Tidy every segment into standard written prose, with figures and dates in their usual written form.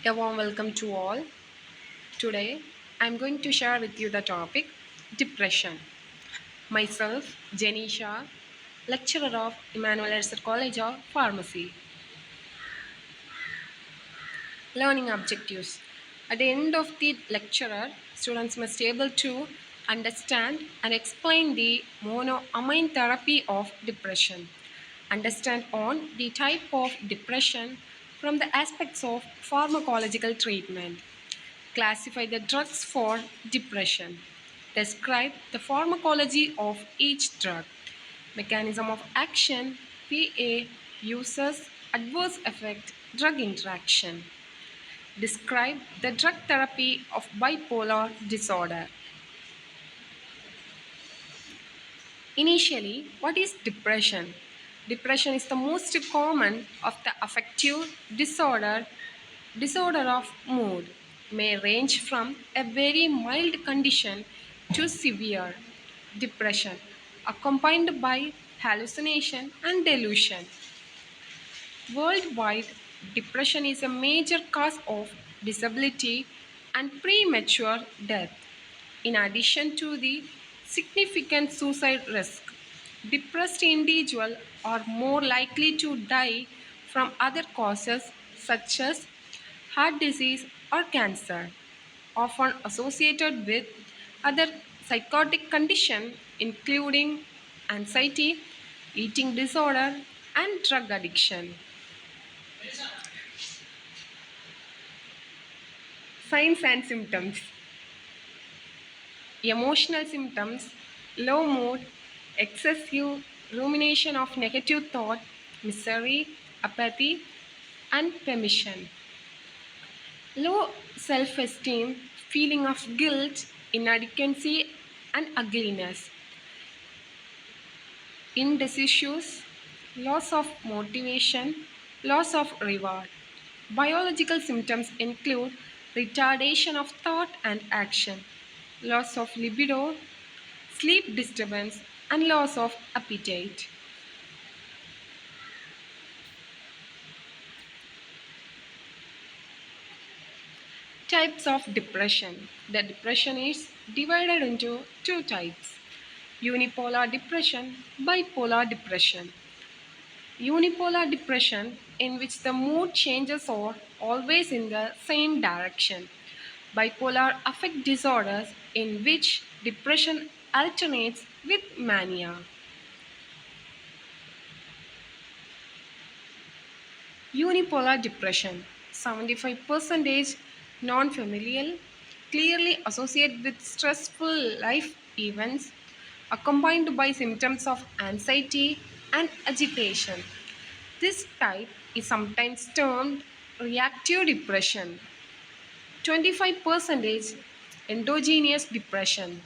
A warm welcome to all. Today, I'm going to share with you the topic depression. Myself, Jenisha, lecturer of Emmanuel Ersat College of Pharmacy. Learning objectives. At the end of the lecture, students must be able to understand and explain the monoamine therapy of depression. Understand on the type of depression from the aspects of pharmacological treatment. Classify the drugs for depression. Describe the pharmacology of each drug. Mechanism of action, PA, uses, adverse effect, drug interaction. Describe the drug therapy of bipolar disorder. Initially, what is depression? Depression is the most common of the affective disorder of mood, may range from a very mild condition to severe depression, accompanied by hallucination and delusion. Worldwide, depression is a major cause of disability and premature death. In addition to the significant suicide risk, depressed individuals are more likely to die from other causes such as heart disease or cancer, often associated with other psychotic conditions including anxiety, eating disorder, and drug addiction. Signs and symptoms. Emotional symptoms: low mood, excessive rumination of negative thought, misery, apathy, and permission. Low self esteem, feeling of guilt, inadequacy, and ugliness. Indecisiveness, loss of motivation, loss of reward. Biological symptoms include retardation of thought and action, loss of libido, sleep disturbance, and loss of appetite. Types of depression. The depression is divided into two types: unipolar depression, bipolar depression. Unipolar depression, in which the mood changes are always in the same direction. Bipolar affect disorders, in which depression alternates with mania. Unipolar depression, 75% non-familial, clearly associated with stressful life events, accompanied by symptoms of anxiety and agitation. This type is sometimes termed reactive depression. 25% endogenous depression,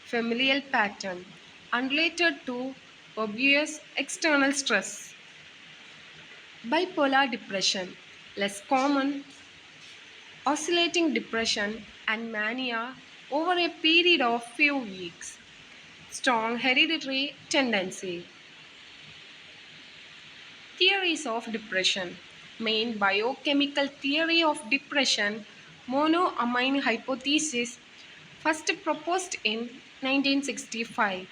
familial pattern, unrelated to obvious external stress. Bipolar depression, less common, oscillating depression and mania over a period of few weeks. Strong hereditary tendency. Theories of depression. Main biochemical theory of depression, monoamine hypothesis, first proposed in 1965,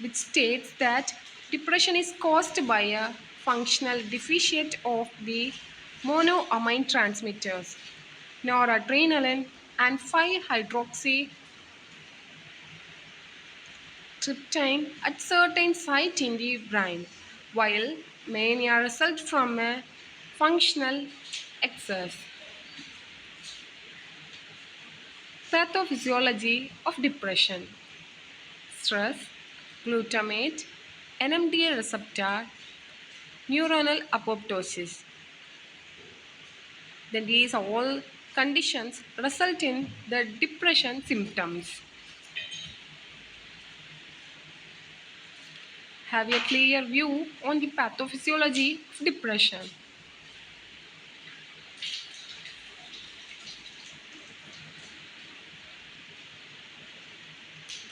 which states that depression is caused by a functional deficit of the monoamine transmitters, noradrenaline and 5-hydroxytryptamine at certain sites in the brain, while mania results from a functional excess. Pathophysiology of depression: stress, glutamate, NMDA receptor, neuronal apoptosis. Then these all conditions result in the depression symptoms. Have a clear view on the pathophysiology of depression.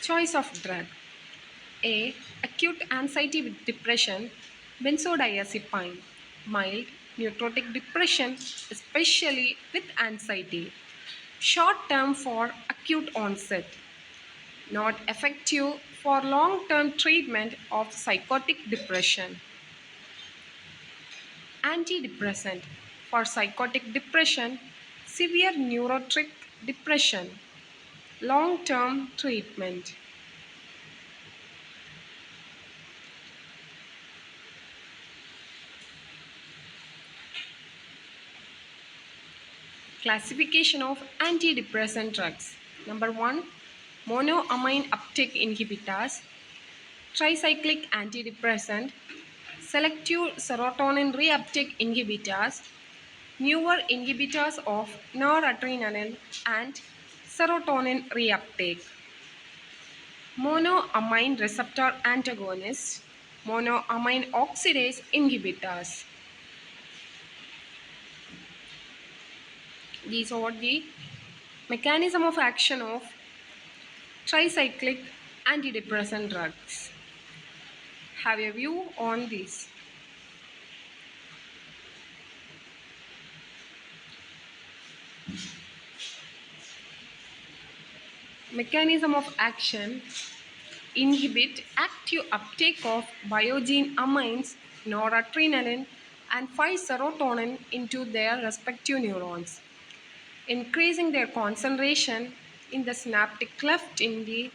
Choice of drug. A. Acute anxiety with depression, benzodiazepine, mild, neurotic depression, especially with anxiety, short term for acute onset, not effective for long term treatment of psychotic depression. Antidepressant for psychotic depression, severe neurotic depression, long term treatment. Classification of antidepressant drugs. Number 1, monoamine uptake inhibitors, tricyclic antidepressant, selective serotonin reuptake inhibitors, newer inhibitors of noradrenaline and serotonin reuptake. Monoamine receptor antagonists, monoamine oxidase inhibitors. These are the mechanism of action of tricyclic antidepressant drugs. Have a view on this. Mechanism of action: inhibit active uptake of biogene amines, noradrenaline, and 5-serotonin into their respective neurons, increasing their concentration in the synaptic cleft in the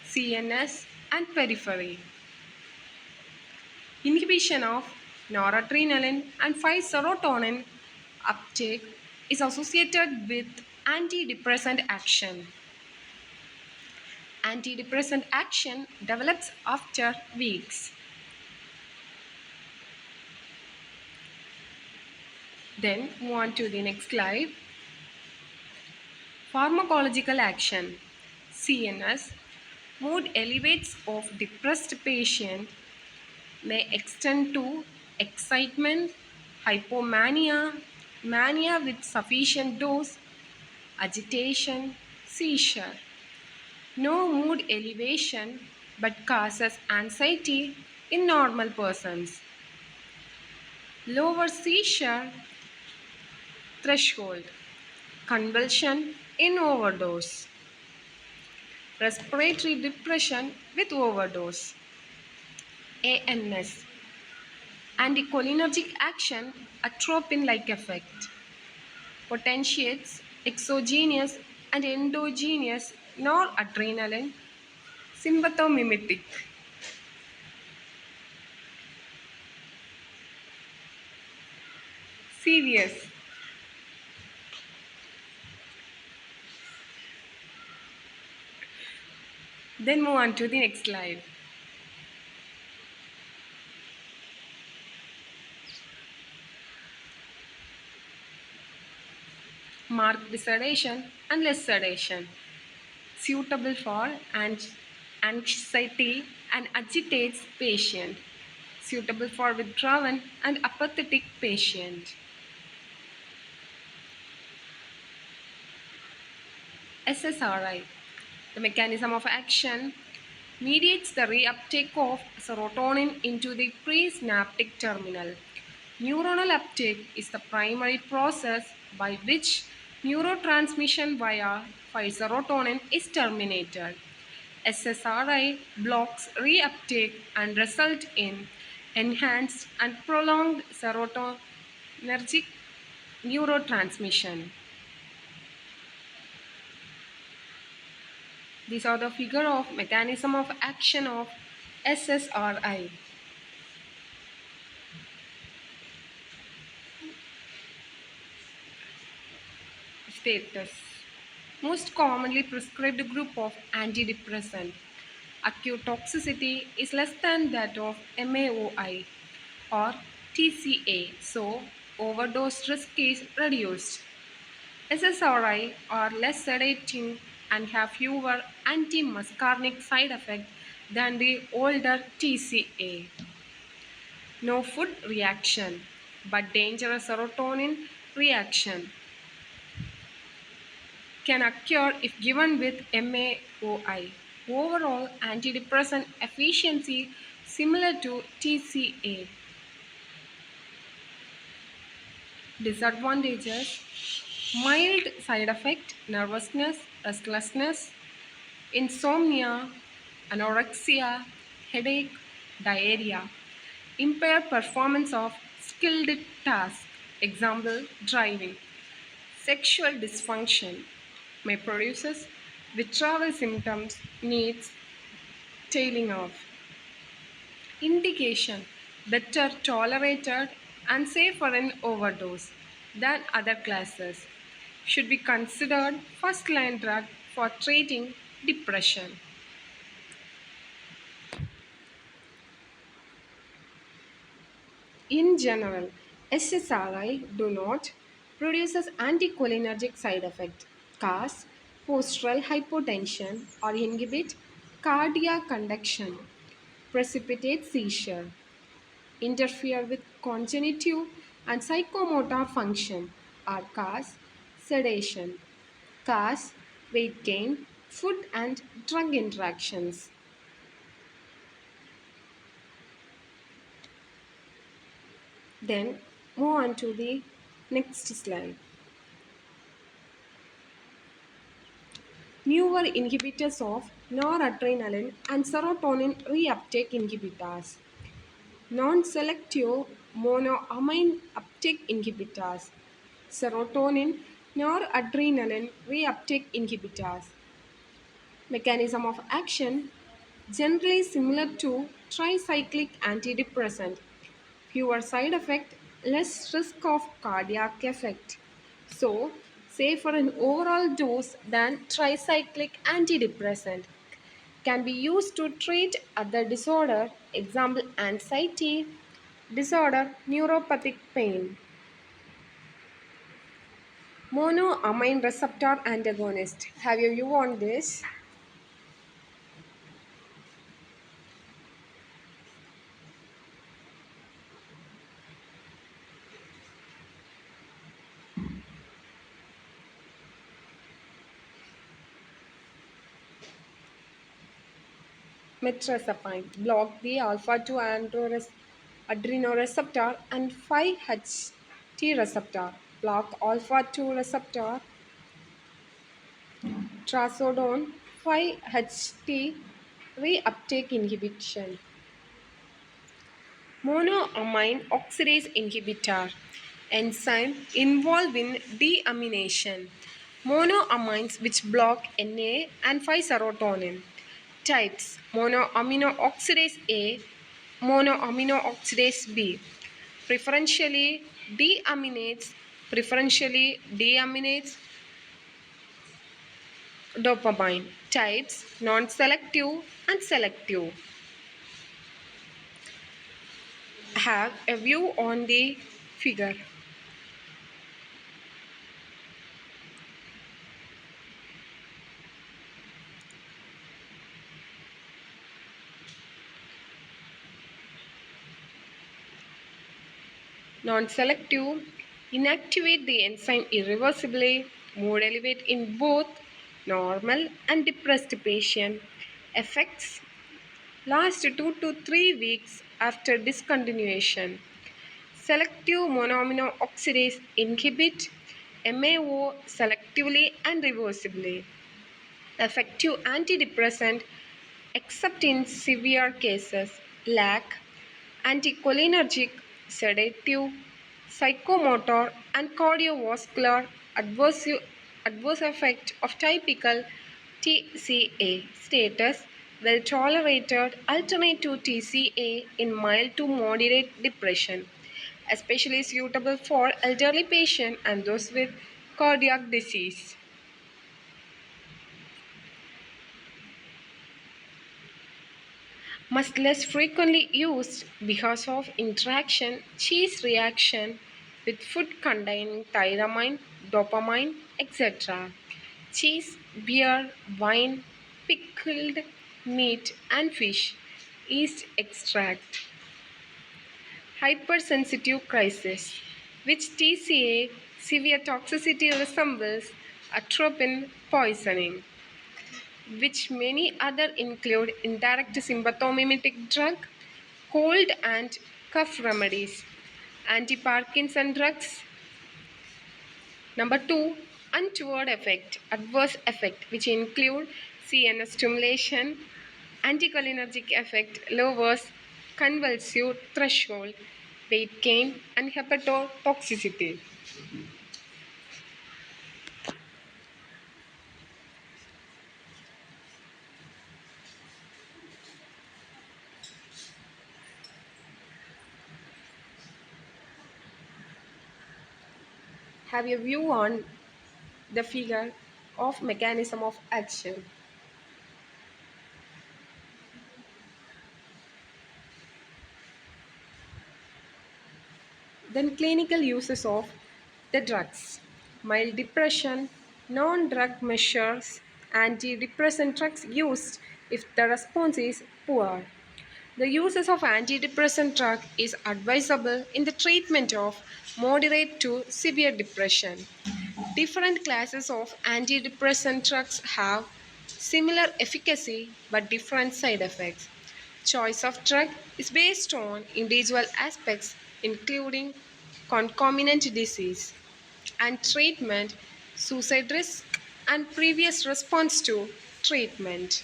CNS and periphery. Inhibition of noradrenaline and 5-serotonin uptake is associated with antidepressant action. Antidepressant action develops after weeks. Then move on to the next slide. Pharmacological action. CNS. Mood elevates of depressed patient may extend to excitement, hypomania, mania with sufficient dose, agitation, seizure. No mood elevation but causes anxiety in normal persons. Lower seizure threshold, convulsion in overdose, respiratory depression with overdose. ANS, anticholinergic action, atropine-like effect, potentiates exogenous and endogenous noradrenaline sympathomimetic. Serious. Then move on to the next slide. Marked sedation and less sedation, suitable for anxiety and agitates patient, suitable for withdrawn and apathetic patient. SSRI, the mechanism of action, mediates the reuptake of serotonin into the presynaptic terminal. Neuronal uptake is the primary process by which neurotransmission via 5-serotonin is terminated. SSRI blocks reuptake and result in enhanced and prolonged serotonergic neurotransmission. These are the figure of mechanism of action of SSRI. Status. Most commonly prescribed group of antidepressant. Acute toxicity is less than that of MAOI or TCA, so overdose risk is reduced. SSRI are less sedating and have fewer antimuscarinic side effects than the older TCA. No food reaction, but dangerous serotonin reaction can occur if given with MAOI. Overall antidepressant efficiency similar to TCA. Disadvantages: mild side effect, nervousness, restlessness, insomnia, anorexia, headache, diarrhea, impaired performance of skilled tasks, example, driving, sexual dysfunction, may produce withdrawal symptoms, needs tailing off. Indication: better tolerated and safe for an overdose than other classes. Should be considered first line drug for treating depression. In general, SSRI do not produces anticholinergic side effect, cause postural hypotension or inhibit cardiac conduction, precipitate seizure, interfere with cognitive and psychomotor function, or cause sedation, cause weight gain, food and drug interactions. Then move on to the next slide. Newer inhibitors of noradrenaline and serotonin reuptake inhibitors. Non-selective monoamine uptake inhibitors. Serotonin noradrenaline reuptake inhibitors. Mechanism of action: generally similar to tricyclic antidepressant. Fewer side effect, less risk of cardiac effect. So, say for an overall dose than tricyclic antidepressant. Can be used to treat other disorder, example anxiety disorder, neuropathic pain. Monoamine receptor antagonist. Have you view on this? Metrazapine block the alpha-2 adrenoreceptor and 5-HT receptor. Block alpha-2 receptor, trazodone 5-HT reuptake inhibition. Monoamine oxidase inhibitor. Enzyme involved in deamination. Monoamines which block Na and 5-serotonin. Types: monoamino oxidase A, monoamino oxidase B. Preferentially deaminates dopamine. Types: non-selective and selective. Have a view on the figure. Non-selective inactivate the enzyme irreversibly, mood elevate in both normal and depressed patient. Effects last 2 to 3 weeks after discontinuation. Selective monoamino oxidase inhibit MAO selectively and reversibly. Effective antidepressant except in severe cases. Lack anticholinergic, sedative, psychomotor, and cardiovascular adverse effect of typical TCA. Status: well tolerated alternative TCA in mild to moderate depression, especially suitable for elderly patients and those with cardiac disease. Must less frequently used because of interaction cheese reaction with food containing tyramine, dopamine, etc. Cheese, beer, wine, pickled meat and fish, yeast extract. Hypersensitive crisis, which TCA severe toxicity resembles atropine poisoning, which many other include indirect sympathomimetic drug, cold and cough remedies, anti-Parkinson drugs, Number two, untoward effect, adverse effect, which include CNS stimulation, anticholinergic effect, lowers convulsive threshold, weight gain, and hepatotoxicity. Have a view on the figure of mechanism of action. Then clinical uses of the drugs. Mild depression, non-drug measures, antidepressant drugs used if the response is poor. The uses of antidepressant drug is advisable in the treatment of moderate to severe depression. Different classes of antidepressant drugs have similar efficacy but different side effects. Choice of drug is based on individual aspects including concomitant disease and treatment, suicide risk, and previous response to treatment.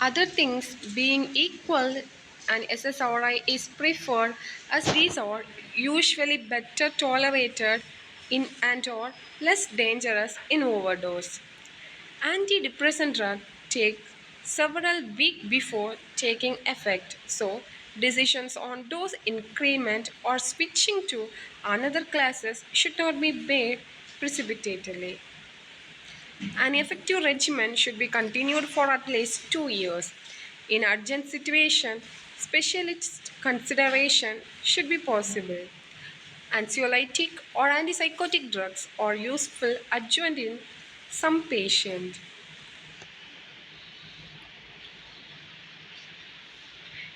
Other things being equal, an SSRI is preferred as these are usually better tolerated in and or less dangerous in overdose. Antidepressant drug take several weeks before taking effect, so decisions on dose increment or switching to another classes should not be made precipitately. An effective regimen should be continued for at least 2 years. In urgent situation, specialist consideration should be possible. Anxiolytic or antipsychotic drugs are useful adjunct in some patients.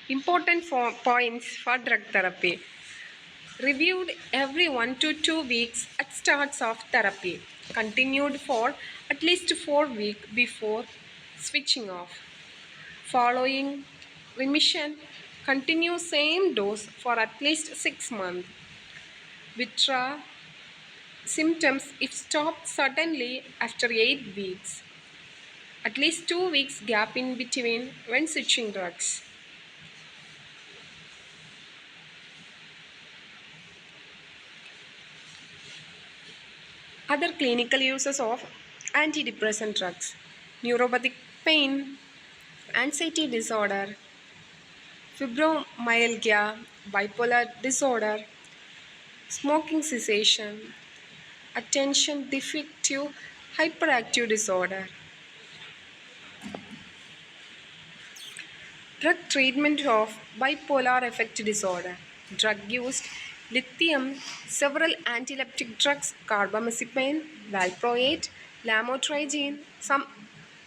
Important points for drug therapy. Reviewed every 1 to 2 weeks at starts of therapy. Continued for at least 4 weeks before switching off. Following remission, continue same dose for at least 6 months. Withdraw symptoms if stopped suddenly after 8 weeks. At least 2 weeks gap in between when switching drugs. Other clinical uses of antidepressant drugs. Neuropathic pain, anxiety disorder, fibromyalgia, bipolar disorder, smoking cessation, attention defective hyperactive disorder. Drug treatment of bipolar affective disorder. Drug used lithium, several antileptic drugs, carbamazepine, valproate, lamotrigine, some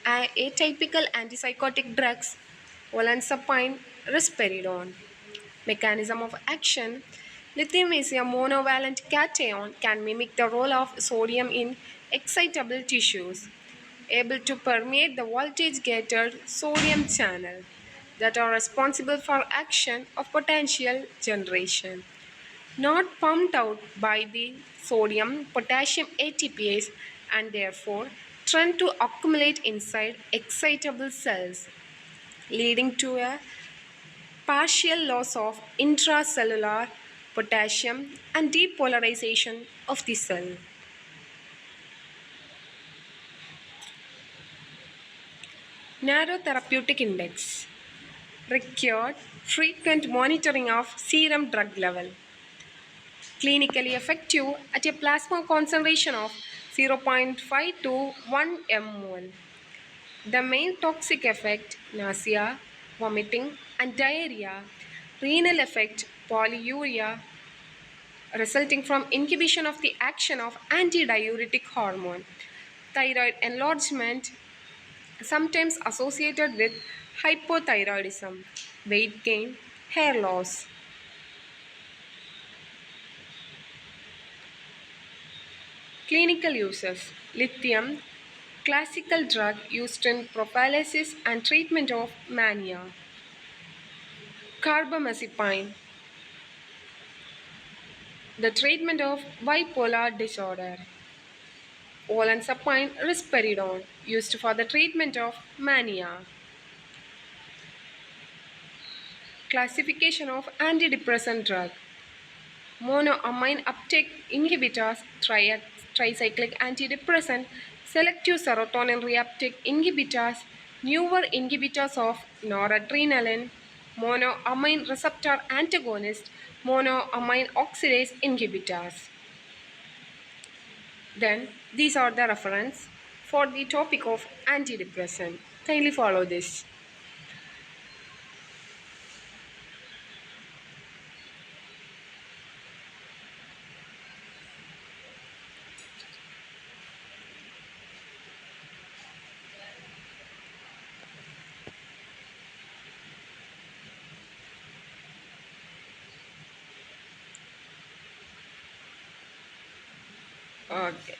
atypical antipsychotic drugs, olanzapine, risperidone. Mechanism of action. Lithium is a monovalent cation, can mimic the role of sodium in excitable tissues, able to permeate the voltage-gated sodium channel that are responsible for action of potential generation. Not pumped out by the sodium potassium ATPase and therefore tend to accumulate inside excitable cells, leading to a partial loss of intracellular potassium and depolarization of the cell. Narrow therapeutic index required frequent monitoring of serum drug level. Clinically effective at a plasma concentration of 0.5 to 1 mmol. The main toxic effect nausea, vomiting, and diarrhea. Renal effect polyuria resulting from inhibition of the action of antidiuretic hormone. Thyroid enlargement sometimes associated with hypothyroidism, weight gain, hair loss. Clinical uses. Lithium, classical drug used in prophylaxis and treatment of mania. Carbamazepine, The treatment of bipolar disorder. Olanzapine risperidone, used for the treatment of mania. Classification of antidepressant drug. Monoamine uptake inhibitors, tricyclic antidepressant, selective serotonin reuptake inhibitors, newer inhibitors of noradrenaline, monoamine receptor antagonist, monoamine oxidase inhibitors. Then these are the reference for the topic of antidepressant. Kindly follow this. Okay.